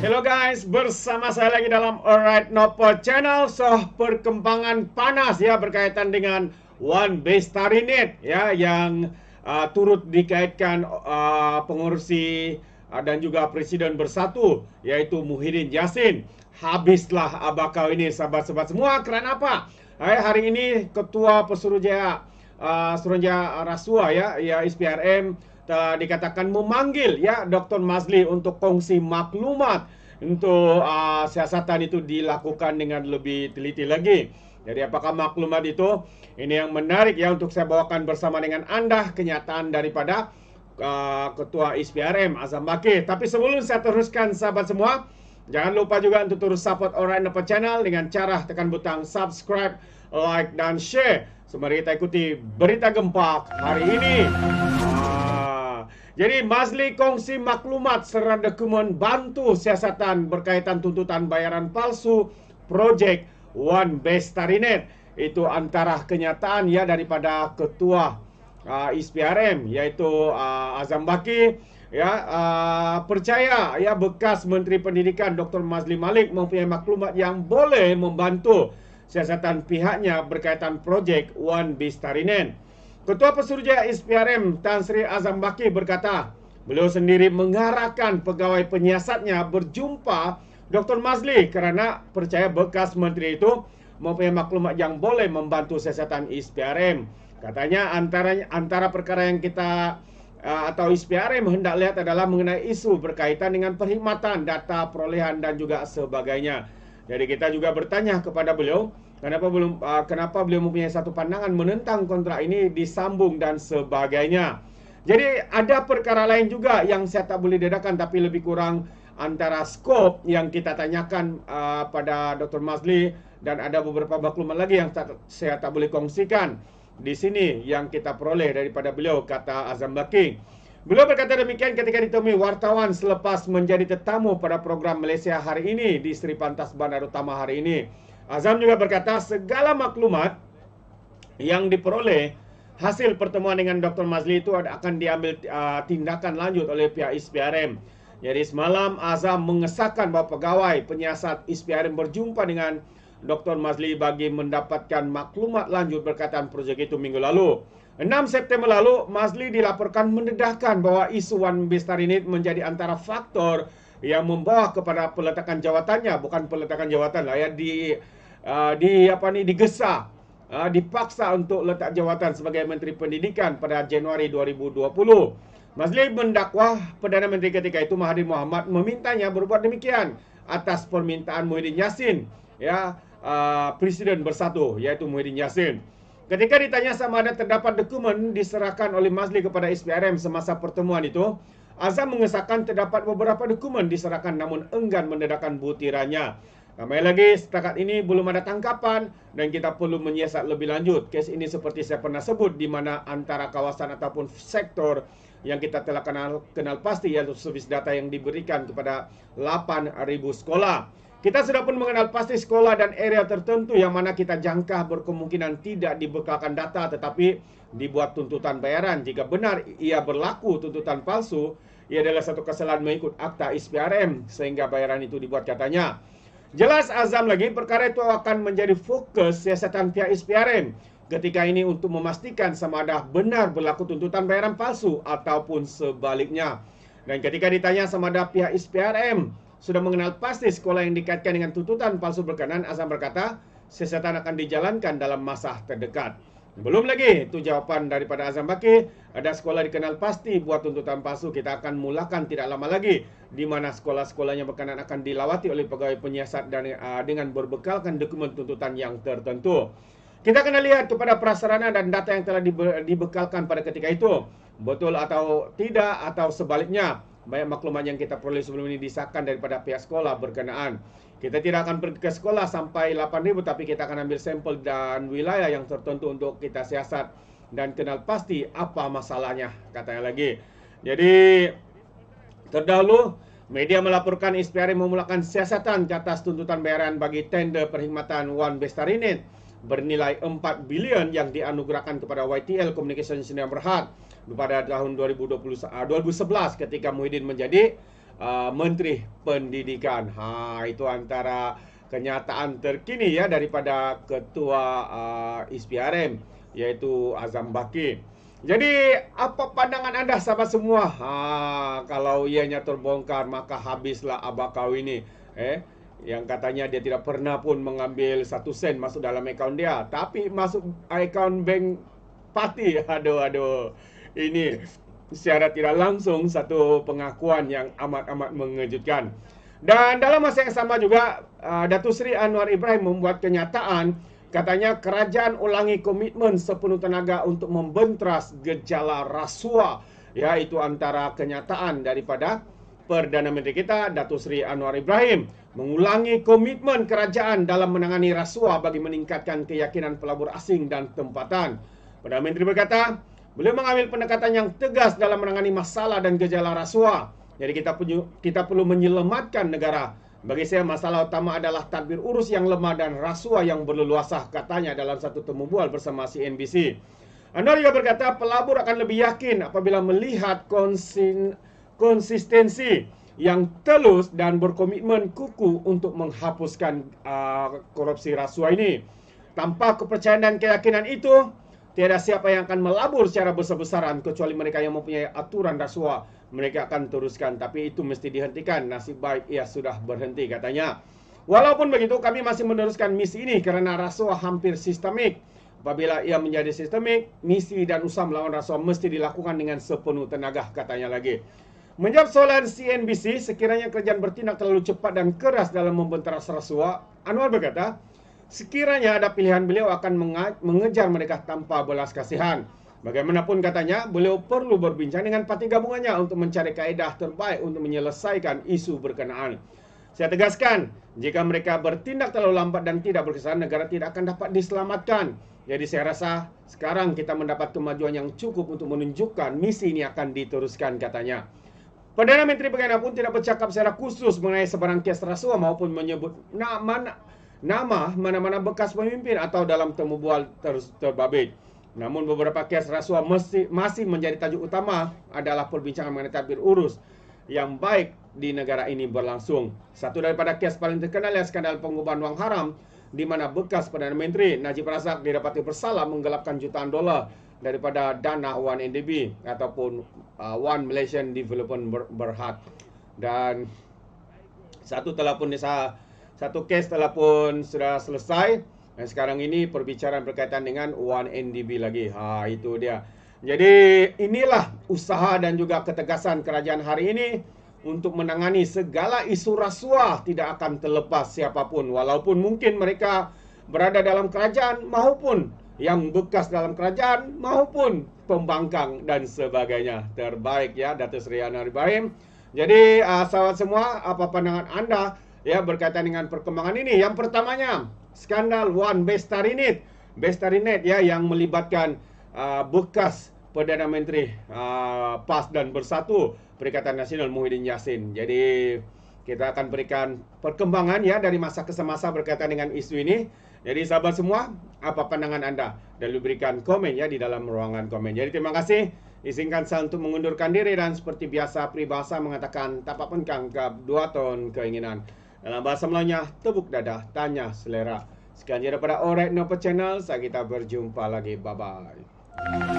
Hello guys, bersama saya lagi dalam Alright Nopo Channel. Perkembangan panas ya berkaitan dengan One Bestarinet ya yang turut dikaitkan pengurusi dan juga Presiden Bersatu yaitu Muhyiddin Yassin. Habislah abakau ini sahabat-sahabat semua. Kerana apa? Hari ini Ketua Pesuruhjaya Suruhanjaya Rasuah ya SPRM telah dikatakan memanggil ya Dr. Mazli untuk kongsi maklumat untuk siasatan itu dilakukan dengan lebih teliti lagi. Jadi apakah maklumat itu? Ini yang menarik ya untuk saya bawakan bersama dengan anda kenyataan daripada Ketua SPRM Azam Baki. Tapi sebelum saya teruskan sahabat semua, jangan lupa juga untuk terus support Alright Nopo Channel dengan cara tekan butang subscribe, like dan share. Mari kita ikuti berita gempak hari ini. Jadi Mazli kongsi maklumat serta dokumen bantu siasatan berkaitan tuntutan bayaran palsu projek One Bestarinet. Itu antara kenyataan ya daripada Ketua SPRM yaitu Azam Baki ya percaya ya bekas Menteri Pendidikan Dr. Mazli Malik mempunyai maklumat yang boleh membantu siasatan pihaknya berkaitan projek One Bestarinet. Ketua Pesuruhjaya SPRM Tan Sri Azam Baki berkata, beliau sendiri mengarahkan pegawai penyiasatnya berjumpa Dr. Mazli kerana percaya bekas menteri itu mempunyai maklumat yang boleh membantu siasatan SPRM. Katanya antara perkara yang kita atau SPRM hendak lihat adalah mengenai isu berkaitan dengan perkhidmatan data perolehan dan juga sebagainya. Jadi kita juga bertanya kepada beliau, kenapa beliau mempunyai satu pandangan menentang kontrak ini disambung dan sebagainya. Jadi ada perkara lain juga yang saya tak boleh bedakan tapi lebih kurang antara skop yang kita tanyakan pada Dr. Mazli dan ada beberapa maklumat lagi yang saya tak boleh kongsikan di sini yang kita peroleh daripada beliau, kata Azam Baki. Beliau berkata demikian ketika ditemui wartawan selepas menjadi tetamu pada program Malaysia hari ini di Sri Pantas Bandar Utama hari ini. Azam juga berkata segala maklumat yang diperoleh hasil pertemuan dengan Dr. Mazli itu akan diambil tindakan lanjut oleh pihak SPRM. Jadi semalam Azam mengesahkan bahawa pegawai penyiasat SPRM berjumpa dengan Dr. Mazli bagi mendapatkan maklumat lanjut berkaitan projek itu minggu lalu. 6 September lalu, Mazli dilaporkan mendedahkan bahawa isu One Bestarinet menjadi antara faktor yang membawa kepada peletakan jawatannya, bukan peletakan jawatan lah ya, digesa, dipaksa untuk letak jawatan sebagai Menteri Pendidikan pada Januari 2020. Mazli mendakwa Perdana Menteri ketika itu Mahathir Mohamad memintanya berbuat demikian atas permintaan Muhyiddin Yassin, ya, Presiden Bersatu yaitu Muhyiddin Yassin. Ketika ditanya sama ada terdapat dokumen diserahkan oleh Mazli kepada SPRM semasa pertemuan itu, Azam mengesahkan terdapat beberapa dokumen diserahkan namun enggan mendedahkan butirannya. Ramai lagi setakat ini belum ada tangkapan dan kita perlu menyiasat lebih lanjut. Kes ini seperti saya pernah sebut di mana antara kawasan ataupun sektor yang kita telah kenal pasti yaitu servis data yang diberikan kepada 8,000 sekolah. Kita sudah pun mengenal pasti sekolah dan area tertentu yang mana kita jangka berkemungkinan tidak dibekalkan data tetapi dibuat tuntutan bayaran. Jika benar ia berlaku tuntutan palsu, ia adalah satu kesalahan mengikut akta SPRM sehingga bayaran itu dibuat, katanya. Jelas Azam lagi perkara itu akan menjadi fokus siasatan pihak SPRM ketika ini untuk memastikan sama ada benar berlaku tuntutan bayaran palsu ataupun sebaliknya. Dan ketika ditanya sama ada pihak SPRM sudah mengenal pasti sekolah yang dikaitkan dengan tuntutan palsu berkenan, Azam berkata siasatan akan dijalankan dalam masa terdekat. Belum lagi itu jawapan daripada Azam Baki, ada sekolah dikenal pasti buat tuntutan palsu, kita akan mulakan tidak lama lagi di mana sekolah-sekolahnya berkenan akan dilawati oleh pegawai penyiasat dan dengan berbekalkan dokumen tuntutan yang tertentu. Kita kena lihat kepada prasarana dan data yang telah dibekalkan pada ketika itu, betul atau tidak atau sebaliknya. Banyak maklumat yang kita peroleh sebelum ini disahkan daripada pihak sekolah berkenaan. Kita tidak akan pergi ke sekolah sampai 8,000 tapi kita akan ambil sampel dan wilayah yang tertentu untuk kita siasat dan kenal pasti apa masalahnya, katanya lagi. Jadi terdahulu media melaporkan SPRM memulakan siasatan ke atas tuntutan bayaran bagi tender perkhidmatan One Bestarinet bernilai 4 bilion yang dianugerahkan kepada YTL Communications Sdn Bhd pada tahun 2011 ketika Muhyiddin menjadi Menteri Pendidikan. Itu antara kenyataan terkini ya daripada Ketua ISPRM, iaitu Azam Baki. Jadi apa pandangan anda sahabat semua? Kalau ianya terbongkar maka habislah abakau ini. Yang katanya dia tidak pernah pun mengambil 1 sen masuk dalam akaun dia, tapi masuk akaun bank parti. Aduh. Ini secara tidak langsung satu pengakuan yang amat mengejutkan. Dan dalam masa yang sama juga Datuk Seri Anwar Ibrahim membuat kenyataan, katanya kerajaan ulangi komitmen sepenuh tenaga untuk membentras gejala rasuah. Ya, itu antara kenyataan daripada Perdana Menteri kita Datuk Seri Anwar Ibrahim mengulangi komitmen kerajaan dalam menangani rasuah bagi meningkatkan keyakinan pelabur asing dan tempatan. Perdana Menteri berkata, beliau mengambil pendekatan yang tegas dalam menangani masalah dan gejala rasuah. Jadi kita perlu menyelamatkan negara. Bagi saya masalah utama adalah tadbir urus yang lemah dan rasuah yang berleluasah, katanya dalam satu temu bual bersama CNBC. Anwar juga berkata pelabur akan lebih yakin apabila melihat konsistensi yang telus dan berkomitmen kukuh untuk menghapuskan korupsi rasuah ini. Tanpa kepercayaan dan keyakinan itu, tiada siapa yang akan melabur secara besar-besaran kecuali mereka yang mempunyai aturan rasuah. Mereka akan teruskan, tapi itu mesti dihentikan. Nasib baik ia sudah berhenti, katanya. Walaupun begitu, kami masih meneruskan misi ini kerana rasuah hampir sistemik. Apabila ia menjadi sistemik, misi dan usaha melawan rasuah mesti dilakukan dengan sepenuh tenaga, katanya lagi. Menjawab soalan CNBC, sekiranya kerajaan bertindak terlalu cepat dan keras dalam membentras rasuah, Anwar berkata, sekiranya ada pilihan, beliau akan mengejar mereka tanpa belas kasihan. Bagaimanapun, katanya, beliau perlu berbincang dengan parti gabungannya untuk mencari kaedah terbaik untuk menyelesaikan isu berkenaan. Saya tegaskan, jika mereka bertindak terlalu lambat dan tidak berkesan, negara tidak akan dapat diselamatkan. Jadi saya rasa sekarang kita mendapat kemajuan yang cukup untuk menunjukkan misi ini akan diteruskan, katanya. Perdana Menteri bagaimanapun tidak bercakap secara khusus mengenai sebarang kes rasuah maupun menyebut nama mana-mana bekas pemimpin atau dalam temu bual terbabit. Namun beberapa kes rasuah masih menjadi tajuk utama adalah perbincangan mengenai tadbir urus yang baik di negara ini berlangsung. Satu daripada kes paling terkenal ialah skandal pengubahan wang haram, di mana bekas Perdana Menteri Najib Razak didapati bersalah menggelapkan jutaan dolar daripada dana 1MDB ataupun One Malaysian Development Berhad. Dan satu kes telah pun sudah selesai. Dan sekarang ini perbicaraan berkaitan dengan 1MDB lagi. Itu dia. Jadi inilah usaha dan juga ketegasan kerajaan hari ini untuk menangani segala isu rasuah, tidak akan terlepas siapapun. Walaupun mungkin mereka berada dalam kerajaan maupun yang bekas dalam kerajaan maupun pembangkang dan sebagainya. Terbaik ya Datuk Seri Anwar Ibrahim. Jadi sahabat semua, apa pandangan anda ya berkaitan dengan perkembangan ini? Yang pertamanya, skandal Wan Bestarinet ya, yang melibatkan bekas Perdana Menteri PAS dan Bersatu Perikatan Nasional Muhyiddin Yassin. Jadi kita akan berikan perkembangan ya dari masa ke semasa berkaitan dengan isu ini. Jadi sahabat semua, apa pandangan anda? Dan berikan komen ya di dalam ruangan komen. Jadi terima kasih. Izinkan saya untuk mengundurkan diri dan seperti biasa peribahasa mengatakan tak apa kangkap 2 ton keinginan. Dalam bahasa Melayunya, tepuk dada, tanya selera. Sekian daripada Alright Nopo Channel. Kita berjumpa lagi. Bye-bye.